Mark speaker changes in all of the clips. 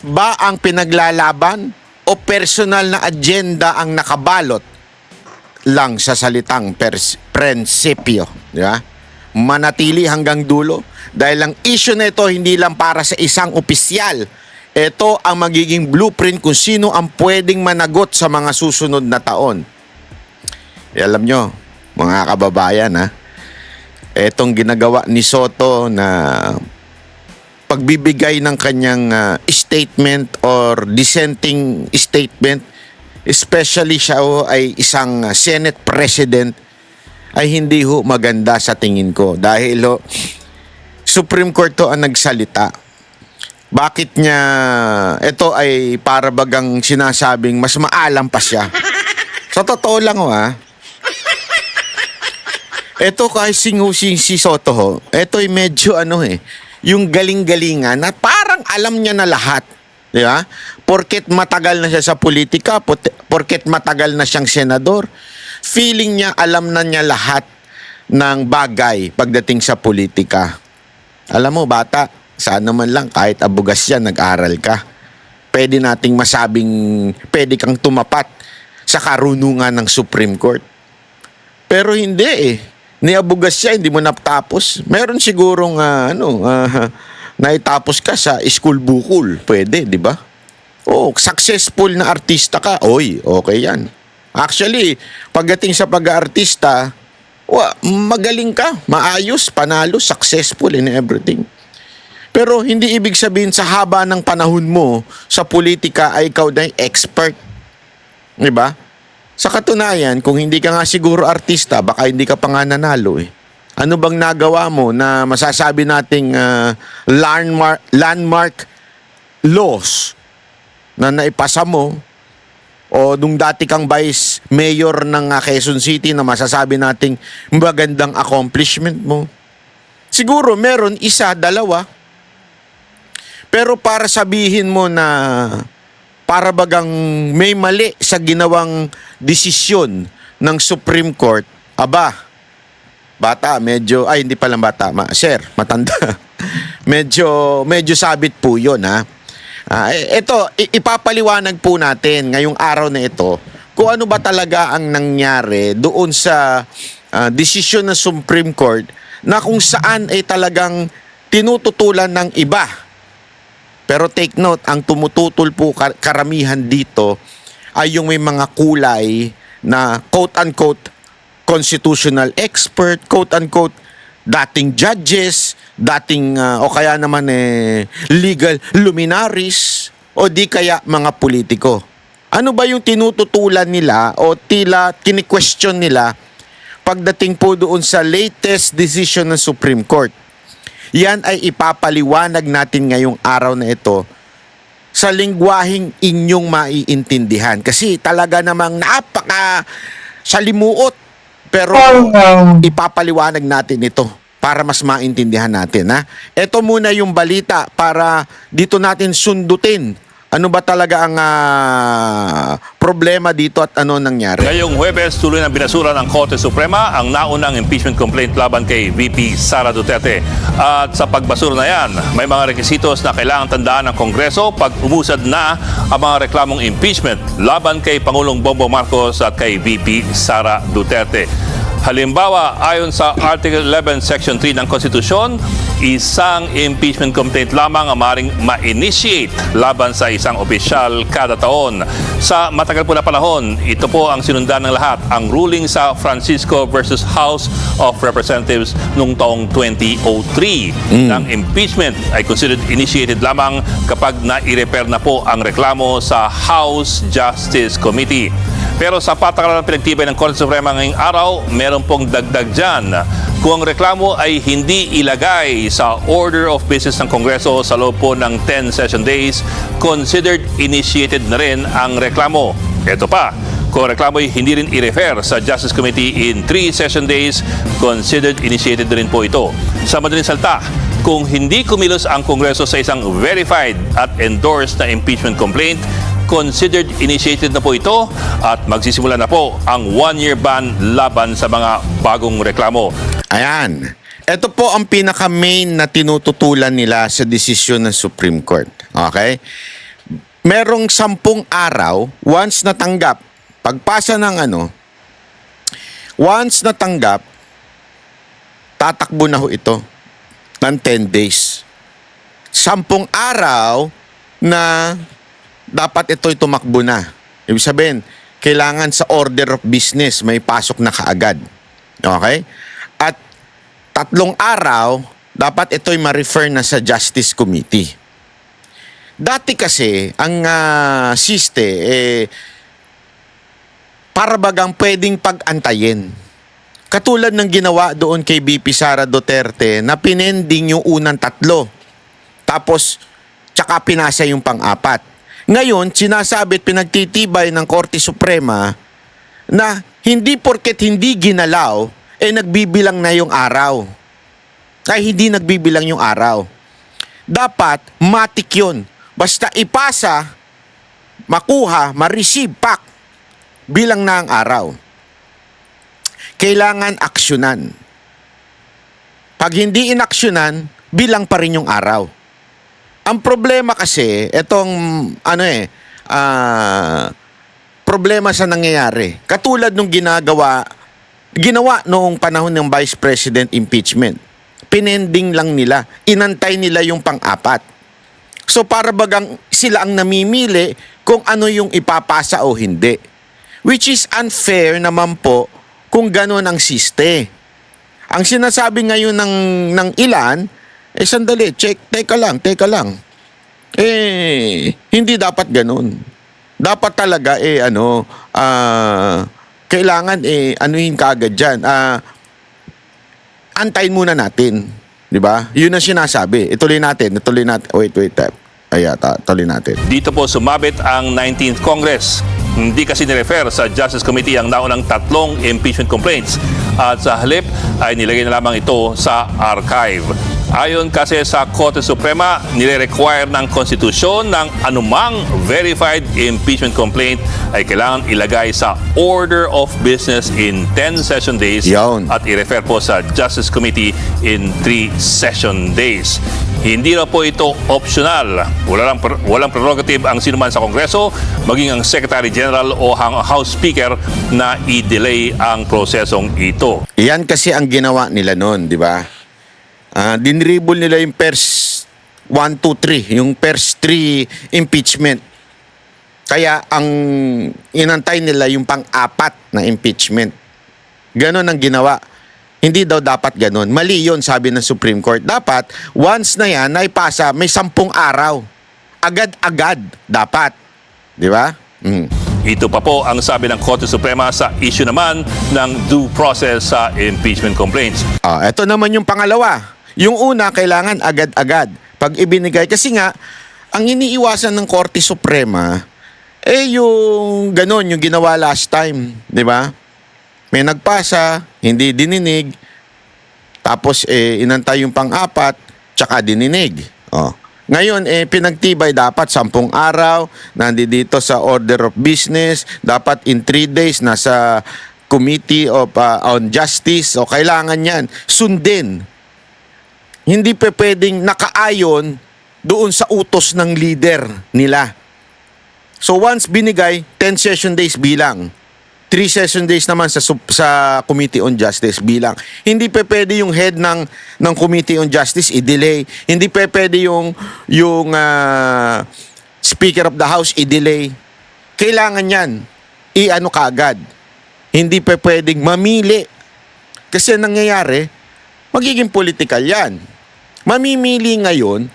Speaker 1: ba ang pinaglalaban o personal na agenda ang nakabalot lang sa salitang prinsipyo, di ba? Manatili hanggang dulo dahil ang issue na ito hindi lang para sa isang opisyal. Ito ang magiging blueprint kung sino ang pwedeng managot sa mga susunod na taon. Alam nyo, mga kababayan, etong ginagawa ni Soto na pagbibigay ng kanyang statement or dissenting statement, especially siya ay isang Senate President, ay hindi maganda sa tingin ko. Dahil Supreme Court to ang nagsalita. Bakit niya, ito ay para bagang sinasabing mas maalam pa siya. Sa totoo lang ito kahit si Soto ito ay medyo yung galing-galingan na parang alam niya na lahat. Di ba? Porket matagal na siya sa politika, porket matagal na siyang senador, feeling niya alam na niya lahat ng bagay pagdating sa politika. Alam mo, bata, sana man lang kahit abugas yan, nag-aral ka. Pwede nating masabing, pwede kang tumapat sa karunungan ng Supreme Court. Pero hindi Niabugas siya, hindi mo natapos. Meron sigurong naitapos ka sa school bukol. Pwede, di ba? Successful na artista ka. Okay yan. Actually, pagdating sa pag-aartista, magaling ka, maayos, panalo, successful in everything. Pero hindi ibig sabihin sa haba ng panahon mo sa politika ay ikaw na expert. Di ba? Sa katunayan, kung hindi ka nga siguro artista, baka hindi ka pa nga nanalo Ano bang nagawa mo na masasabi nating landmark laws na naipasa mo o nung dati kang vice mayor ng Quezon City na masasabi nating magandang accomplishment mo? Siguro meron isa, dalawa. Pero para sabihin mo na para bagang may mali sa ginawang desisyon ng Supreme Court, bata, medyo, hindi pala bata, sir, matanda. medyo sabit po yun, Ito, ipapaliwanag po natin ngayong araw na ito kung ano ba talaga ang nangyari doon sa desisyon ng Supreme Court na kung saan ay talagang tinututulan ng iba. Pero take note, ang tumututol po karamihan dito ay yung may mga kulay na quote-unquote constitutional expert, quote-unquote dating judges, dating o kaya naman legal luminaries o di kaya mga politiko. Ano ba yung tinututulan nila o tila kini-question nila pagdating po doon sa latest decision ng Supreme Court? Yan ay ipapaliwanag natin ngayong araw na ito sa lingwaheng inyong maiintindihan. Kasi talaga namang napaka salimuot. Pero ipapaliwanag natin ito para mas maintindihan natin. Ito muna yung balita para dito natin sundutin. Ano ba talaga ang problema dito at ano nangyari?
Speaker 2: Ngayong Huwebes, tuloy ng binasura ng Korte Suprema ang naunang impeachment complaint laban kay VP Sara Duterte. At sa pagbasura na yan, may mga requisitos na kailangan tandaan ng Kongreso pag umusad na ang mga reklamong impeachment laban kay Pangulong Bongbong Marcos at kay VP Sara Duterte. Halimbawa, ayon sa Article 11, Section 3 ng Konstitusyon, isang impeachment complaint lamang ang maaaring ma-initiate laban sa isang opisyal kada taon. Sa matagal po na panahon, ito po ang sinundan ng lahat, ang ruling sa Francisco versus House of Representatives noong taong 2003. Ang impeachment ay considered initiated lamang kapag na-i-refer na po ang reklamo sa House Justice Committee. Pero sa patakaran ng pinagtibay ng Korte Suprema ngayong araw, meron pong dagdag dyan. Kung ang reklamo ay hindi ilagay sa order of business ng Kongreso sa loob po ng 10 session days, considered initiated na rin ang reklamo. Ito pa, kung ang reklamo ay hindi rin i-refer sa Justice Committee in 3 session days, considered initiated na rin po ito. Sa madaling salita, kung hindi kumilos ang Kongreso sa isang verified at endorsed na impeachment complaint, considered initiated na po ito at magsisimula na po ang 1-year ban laban sa mga bagong reklamo.
Speaker 1: Ayan. Ito po ang pinaka-main na tinututulan nila sa desisyon ng Supreme Court. Okay? merong 10 araw, once natanggap, pagpasa ng once natanggap, tatakbo na ho ito ng 10 days. 10 araw na dapat ito'y tumakbo na. Ibig sabihin, kailangan sa order of business, may pasok na kaagad. Okay? At 3 araw, dapat ito'y ma-refer na sa Justice Committee. Dati kasi, ang siste, para bagang pwedeng pag-antayin. Katulad ng ginawa doon kay BP Sara Duterte na pinending yung unang 3. Tapos, tsaka pinasa yung pang-4. Ngayon, sinasabit pinagtitibay ng Korte Suprema na hindi porket hindi ginalaw, nagbibilang na yung araw. Ay, hindi nagbibilang yung araw. Dapat, matik yun. Basta ipasa, makuha, ma-receive, pak, bilang na ang araw. Kailangan aksyonan. Pag hindi inaksyonan, bilang pa rin yung araw. Ang problema kasi, itong problema sa nangyayari. Katulad nung ginawa noong panahon ng Vice President impeachment. Pinending lang nila. Inantay nila yung pang-4. So para bagang sila ang namimili kung ano yung ipapasa o hindi. Which is unfair naman po kung gano'n ang siste. Ang sinasabi ngayon ng ilan, sandali, teka lang. Hindi dapat gano'n. Dapat talaga, kailangan, anuhin kaagad dyan. Antayin muna natin. Diba? Yun ang sinasabi. Ituloy natin. Wait. Tuloy natin.
Speaker 2: Dito po sumabit ang 19th Congress. Hindi kasi nirefer sa Justice Committee ang naunang 3 impeachment complaints at sa halip ay nilagay na lamang ito sa archive. Ayon kasi sa Korte Suprema, nire-require ng konstitusyon ng anumang verified impeachment complaint ay kailangan ilagay sa order of business in 10 session days
Speaker 1: Yawn.
Speaker 2: at i-refer po sa Justice Committee in 3 session days. Hindi na po ito optional. Walang prerogative ang sinuman sa Kongreso, maging ang Secretary General o ang House Speaker na i-delay ang prosesong ito.
Speaker 1: Yan kasi ang ginawa nila noon, di ba? Dinribble nila yung first 1, 2, 3, yung first 3 impeachment. Kaya ang inantay nila yung pang-4 na impeachment. Ganon ang ginawa. Hindi daw dapat ganon. Mali yun, sabi ng Supreme Court. Dapat, once na yan, naipasa, may 10 araw. Agad-agad dapat. Di ba?
Speaker 2: Ito pa po ang sabi ng Korte Suprema sa issue naman ng due process sa impeachment complaints.
Speaker 1: Ito naman yung pangalawa. Yung una, kailangan agad-agad. Pag ibinigay, kasi nga, ang iniiwasan ng Korte Suprema, yung ganon, yung ginawa last time. Di ba? May nagpasa, hindi dininig, tapos inantay yung pang-4, tsaka dininig. Ngayon, pinagtibay dapat 10 araw, nandito sa order of business, dapat in 3 days nasa Committee of on Justice, o kailangan yan, sundin. Hindi pa pwedeng nakaayon doon sa utos ng leader nila. So once binigay, 10 session days bilang. 3 session days naman sa Committee on Justice bilang. Hindi pa pwede yung head ng Committee on Justice i-delay. Hindi pa pwede yung Speaker of the House i-delay. Kailangan yan kaagad. Hindi pa pwedeng mamili. Kasi nangyayari, magiging political yan. Mamimili ngayon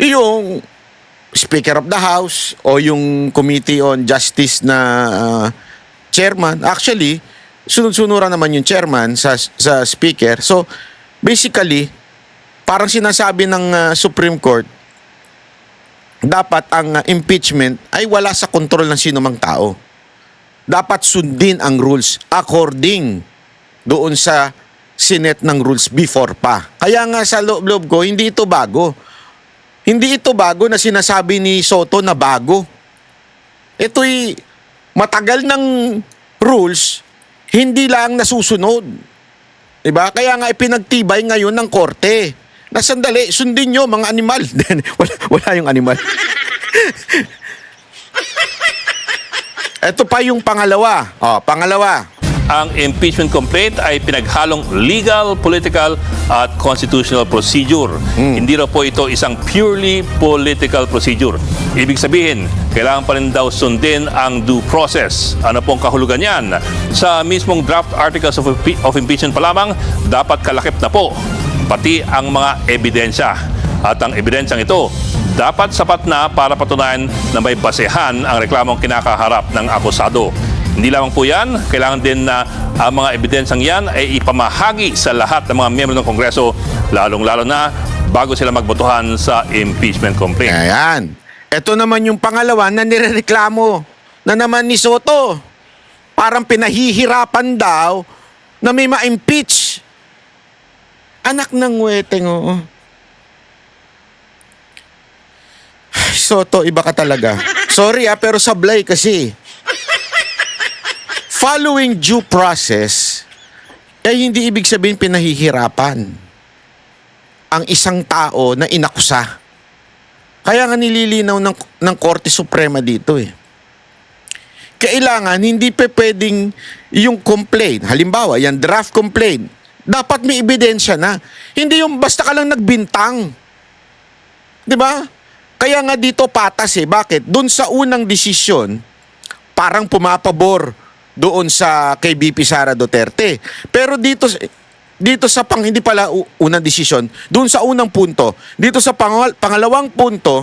Speaker 1: yung Speaker of the House o yung Committee on Justice na chairman. Actually, sunod-sunuran naman yung chairman sa speaker. So, basically, parang sinasabi ng Supreme Court, dapat ang impeachment ay wala sa kontrol ng sinumang tao. Dapat sundin ang rules according doon sa Senate ng rules before pa. Kaya nga sa loob ko, hindi ito bago. Hindi ito bago na sinasabi ni Soto na bago. Ito'y matagal ng rules, hindi lang nasusunod. Diba? Kaya nga ipinagtibay ngayon ng korte. Na sandali, sundin nyo mga animal. wala yung animal. Ito pa yung pangalawa. Pangalawa.
Speaker 2: Ang impeachment complaint ay pinaghalong legal, political at constitutional procedure. Hindi raw po ito isang purely political procedure. Ibig sabihin, kailangan pa rin daw sundin ang due process. Ano pong kahulugan yan? Sa mismong draft articles of impeachment pa lamang, dapat kalakip na po pati ang mga ebidensya. At ang ebidensyang ito, dapat sapat na para patunayan na may basehan ang reklamong kinakaharap ng akusado. Hindi lamang po yan, kailangan din na ang mga ebidensyang yan ay ipamahagi sa lahat ng mga miyembro ng Kongreso, lalong-lalo na bago sila magbotohan sa impeachment complaint.
Speaker 1: Ayan. Ito naman yung pangalawa na nirereklamo na naman ni Soto. Parang pinahihirapan daw na may ma-impeach. Anak ng weteng, oo. Ay, Soto, iba ka talaga. Sorry pero sablay kasi. Following due process, hindi ibig sabihin pinahihirapan ang isang tao na inakusa. Kaya nga nililinaw ng Korte Suprema dito Kailangan hindi pwedeng yung complaint, halimbawa yan draft complaint, dapat may ebidensya na. Hindi yung basta ka lang nagbintang. 'Di ba? Kaya nga dito patas Bakit? Doon sa unang desisyon, parang pumapabor doon sa kay BP Sara Duterte. Pero dito sa hindi pala unang desisyon, doon sa unang punto, dito sa pangalawang punto,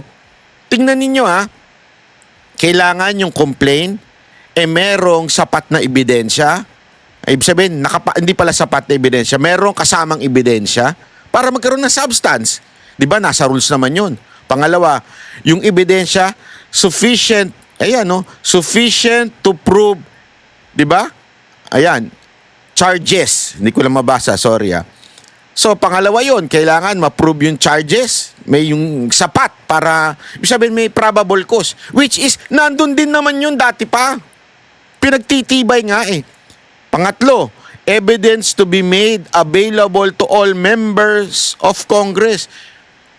Speaker 1: tingnan ninyo kailangan yung complaint merong sapat na ebidensya. Ibig sabihin, hindi pala sapat na ebidensya, merong kasamang ebidensya para magkaroon ng substance. 'Di ba? Nasa rules naman 'yun. Pangalawa, yung ebidensya sufficient, sufficient to prove, 'di ba? Ayan, charges. Hindi ko lang mabasa, sorry So, pangalawa 'yon, kailangan ma-prove yung charges, may yung sapat para, ibig sabihin may probable cause, which is nandun din naman yun dati pa. Pinagtitibay nga Pangatlo, evidence to be made available to all members of Congress.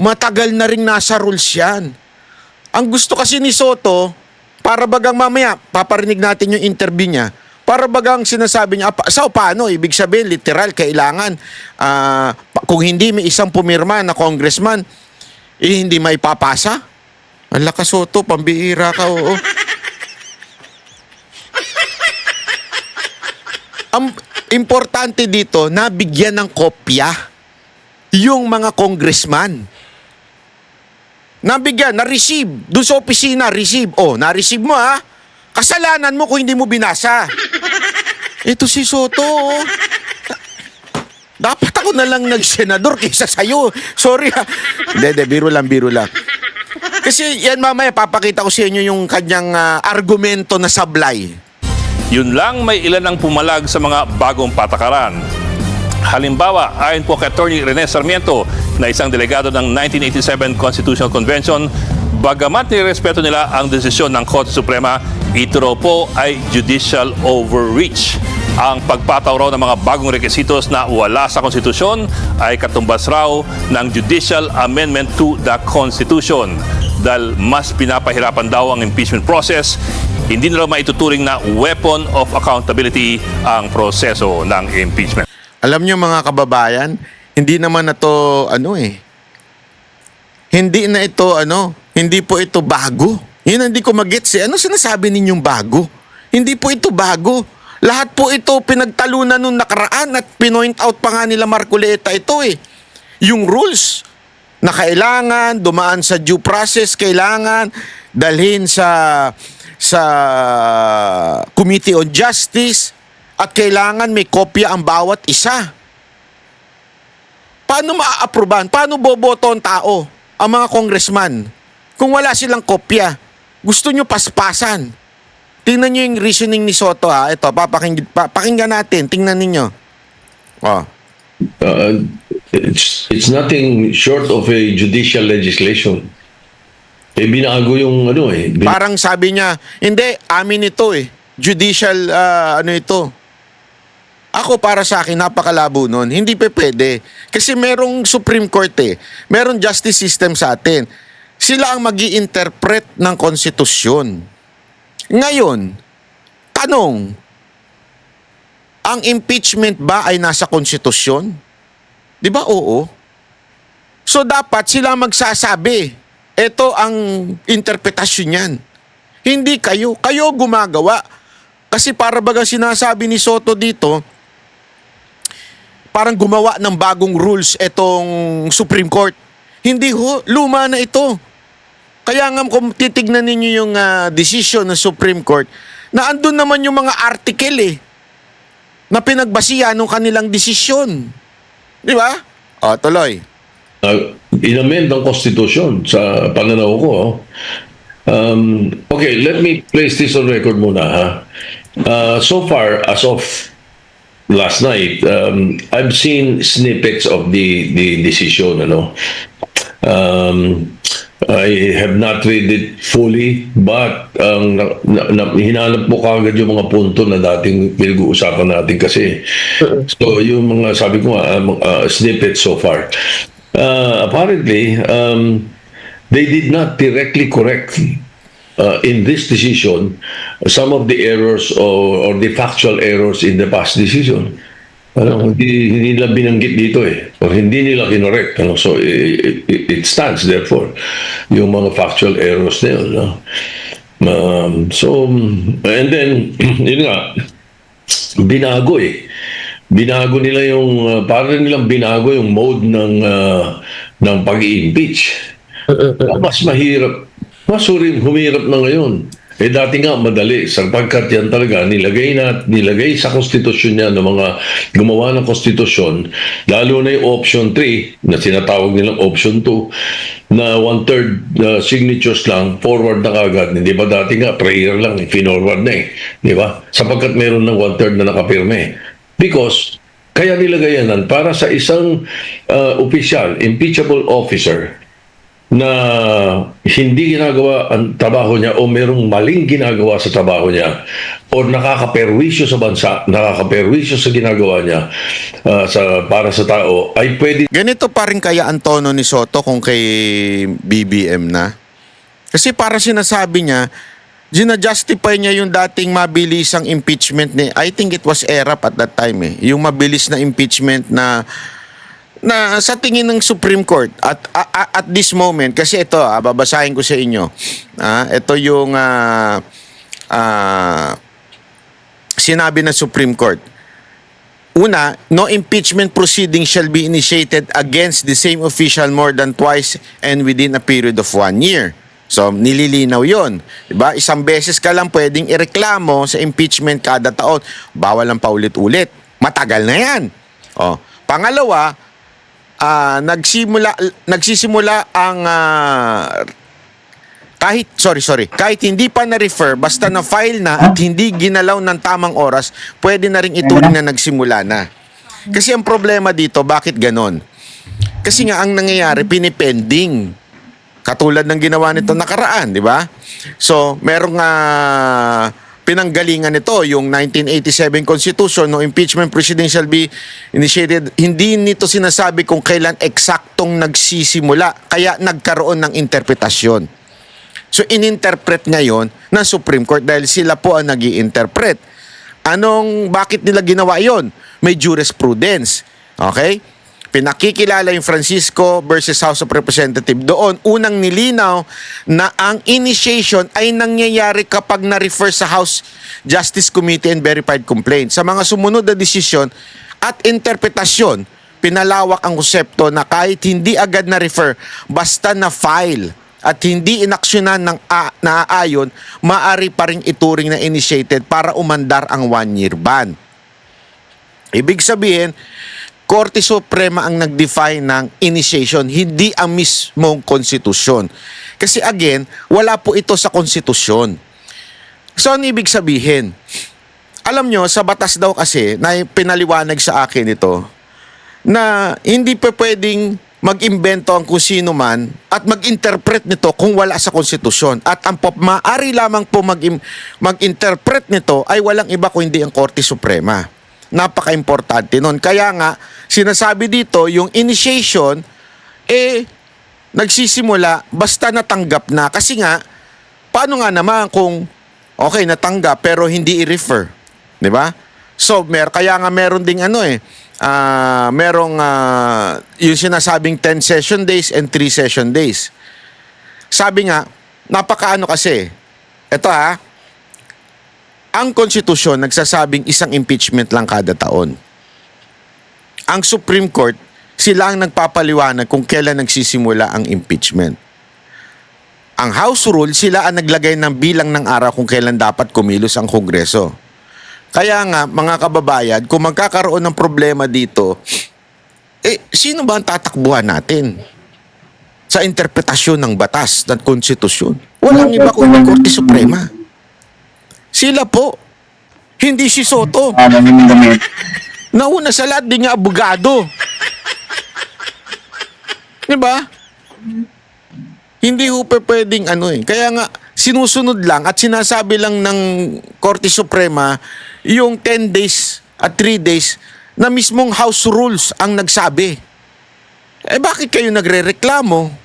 Speaker 1: Matagal na ring nasa rules 'yan. Ang gusto kasi ni Soto, para bagang mamaya, paparinig natin yung interview niya, para bagang sinasabi niya, paano? Ibig sabihin, literal, kailangan, kung hindi may isang pumirma na congressman, hindi maipapasa? Ang lakas, Soto, pambihira ka, oo. Ang importante dito, nabigyan ng kopya yung mga congressman. Nabigyan, na-receive. Doon sa opisina, receive. Na-receive mo Kasalanan mo kung hindi mo binasa. Ito si Soto. Dapat ako na lang nag-senador kaysa sa'yo. Sorry Hindi, biro lang. Kasi yan mamaya, papakita ko sa inyo yung kanyang argumento na sablay.
Speaker 2: Yun lang, may ilan ang pumalag sa mga bagong patakaran. Halimbawa, ayon po kay Attorney Rene Sarmiento na isang delegado ng 1987 Constitutional Convention, bagamat nirespeto nila ang desisyon ng Korte Suprema, ito raw po ay judicial overreach. Ang pagpataw raw ng mga bagong rekisitos na wala sa konstitusyon ay katumbas raw ng judicial amendment to the Constitution. Dahil mas pinapahirapan daw ang impeachment process, hindi na raw maituturing na weapon of accountability ang proseso ng impeachment.
Speaker 1: Alam niyo mga kababayan, hindi naman na to hindi na ito hindi po ito bago. Yun hindi ko magets Ano sinasabi ninyong bago? Hindi po ito bago. Lahat po ito pinagtalunan nung nakaraan at pinoint out pa nga nila Marcoleta ito Yung rules na kailangan dumaan sa due process, kailangan dalhin sa Committee on Justice, at kailangan may kopya ang bawat isa. Paano maa-aprobahan? Paano boboto ang tao, ang mga congressman, kung wala silang kopya? Gusto nyo paspasan. Tingnan nyo yung reasoning ni Soto Ito, pakinggan natin. Tingnan ninyo.
Speaker 3: It's nothing short of a judicial legislation. Binago yung
Speaker 1: Parang sabi niya, hindi, amin ito Judicial, ito. Ako para sa akin, napakalabo nun. Hindi pwede. Kasi merong Supreme Court Merong justice system sa atin. Sila ang mag-i-interpret ng konstitusyon. Ngayon, Tanong, ang impeachment ba ay nasa konstitusyon? Di ba oo? So dapat sila magsasabi, ito ang interpretasyon niyan. Hindi kayo. Kayo gumagawa. Kasi para bagang sinasabi ni Soto dito, parang gumawa ng bagong rules itong Supreme Court. Hindi ho, luma na ito. Kaya nga kung titignan ninyo yung decision ng Supreme Court, na andun naman yung mga article na pinagbasihan ng kanilang desisyon. Di ba? O, tuloy.
Speaker 3: Inamend ang konstitusyon sa pananaw ko. Okay, let me place this on record muna. Ha? So far, as of last night, I've seen snippets of the decision. I have not read it fully, but hinanap mo kagad yung mga punto na dating pinag-uusapan natin kasi. So, yung mga, sabi ko nga, snippets so far. Apparently, they did not directly correct in this decision some of the errors or the factual errors in the past decision. Hindi nila binanggit dito or hindi nila kinorek. So, it stands therefore yung mga factual errors na yun. So, and then, yun nga, binago Binago nila yung, parang nilang binago yung mode ng pag-i-impeach. Mas mahirap, humirap na ngayon. Dati nga madali, sapagkat yan talaga nilagay sa konstitusyon niya ng mga gumawa ng konstitusyon, lalo na yung option 3 na sinatawag nilang option 2 na 1/3 signatures lang, forward na kagad. Hindi ba dati nga prayer lang, finorward na di ba? Sapagkat meron ng 1/3 na nakapirme. Because kaya nilagay yan para sa isang opisyal, impeachable officer na hindi ginagawa ang trabaho niya o merong maling ginagawa sa trabaho niya o nakakaperwisyo sa bansa, nakakaperwisyo sa ginagawa niya para sa tao, ay pwede.
Speaker 1: Ganito pa rin kaya ang tono ni Soto kung kay BBM na? Kasi para sinasabi niya, gina-justify niya yung dating mabilisang impeachment ni, I think it was ERAP at that time yung mabilis na impeachment na sa tingin ng Supreme Court at this moment, kasi ito babasahin ko sa inyo, ito yung sinabi ng Supreme Court. Una, no impeachment proceeding shall be initiated against the same official more than twice and within a period of 1 year. So, nililinaw yun. Diba? Isang beses ka lang pwedeng ireklamo sa impeachment kada taon. Bawal lang paulit-ulit. Matagal na yan. Pangalawa, nagsisimula ang kahit hindi pa na-refer, basta na-file na at hindi ginalaw ng tamang oras, pwede na rin ituring na nagsimula na. Kasi ang problema dito, bakit ganon? Kasi nga ang nangyayari, pinipending. Katulad ng ginawa nito nakaraan, di ba? So, merong pinanggalingan nito, yung 1987 Constitution, no impeachment proceeding shall be initiated. Hindi nito sinasabi kung kailan eksaktong nagsisimula, kaya nagkaroon ng interpretasyon. So, ininterpret ngayon ng Supreme Court dahil sila po ang nag-i-interpret. Bakit nila ginawa yon? May jurisprudence. Okay? Pinakikilala yung Francisco versus House of Representatives. Doon, unang nilinaw na ang initiation ay nangyayari kapag na-refer sa House Justice Committee and Verified Complaint. Sa mga sumunod na desisyon at interpretasyon, pinalawak ang konsepto na kahit hindi agad na-refer, basta na-file at hindi inaksyonan ng naaayon, maaari pa rin ituring na initiated para umandar ang 1-year ban. Ibig sabihin, Korte Suprema ang nag-define ng initiation, hindi ang mismong konstitusyon. Kasi again, wala po ito sa konstitusyon. So, ano ibig sabihin? Alam nyo, sa batas daw kasi, na pinaliwanag sa akin ito, na hindi pa pwedeng mag-imbento ang kung sino man at mag-interpret nito kung wala sa konstitusyon. At ang maaari lamang po mag-interpret nito ay walang iba kundi ang Korte Suprema. Napaka-importante nun. Kaya nga, sinasabi dito, yung initiation, nagsisimula basta natanggap na. Kasi nga, paano nga naman kung, Okay, natanggap pero hindi i-refer. 'Di ba? So, kaya nga meron ding merong yung sinasabing 10 session days and 3 session days. Sabi nga, napakaano kasi. Ito ang konstitusyon nagsasabing isang impeachment lang kada taon. Ang Supreme Court, sila ang nagpapaliwanag kung kailan nagsisimula ang impeachment. Ang House Rule, sila ang naglagay ng bilang ng araw kung kailan dapat kumilos ang Kongreso. Kaya nga, mga kababayan, kung magkakaroon ng problema dito, sino ba ang tatakbuhan natin sa interpretasyon ng batas at konstitusyon? Walang iba kundi Korte Suprema. Sila po. Hindi si Soto. Nauna sa lahat, di nga abogado. Diba? Hindi ho pwedeng Kaya nga, sinusunod lang at sinasabi lang ng Korte Suprema yung 10 days at 3 days na mismong House Rules ang nagsabi. Bakit kayo nagrereklamo?